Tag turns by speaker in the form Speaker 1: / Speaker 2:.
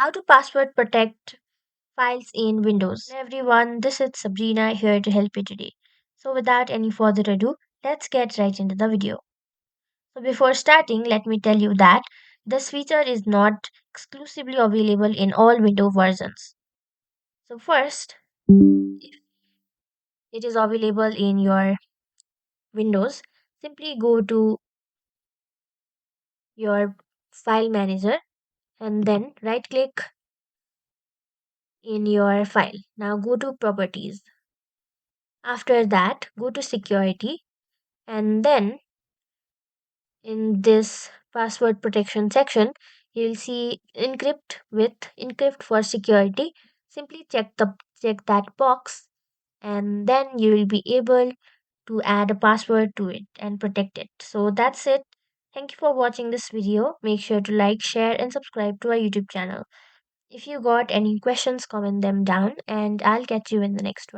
Speaker 1: How to password protect files in Windows. Hello everyone, this is Sabrina here to help you today. So without any further ado, let's get right into the video. So before starting, let me tell you that this feature is not exclusively available in all Windows versions. So first, it is available in your Windows. Simply go to your file manager and then right click in your file. Now go to properties. After that, go to security and then in this password protection section, you'll see encrypt for security. Simply check that box and then you will be able to add a password to it and protect it. So that's it. Thank you for watching this video. Make sure to like, share and subscribe to our YouTube channel. If you got any questions, comment them down and I'll catch you in the next one.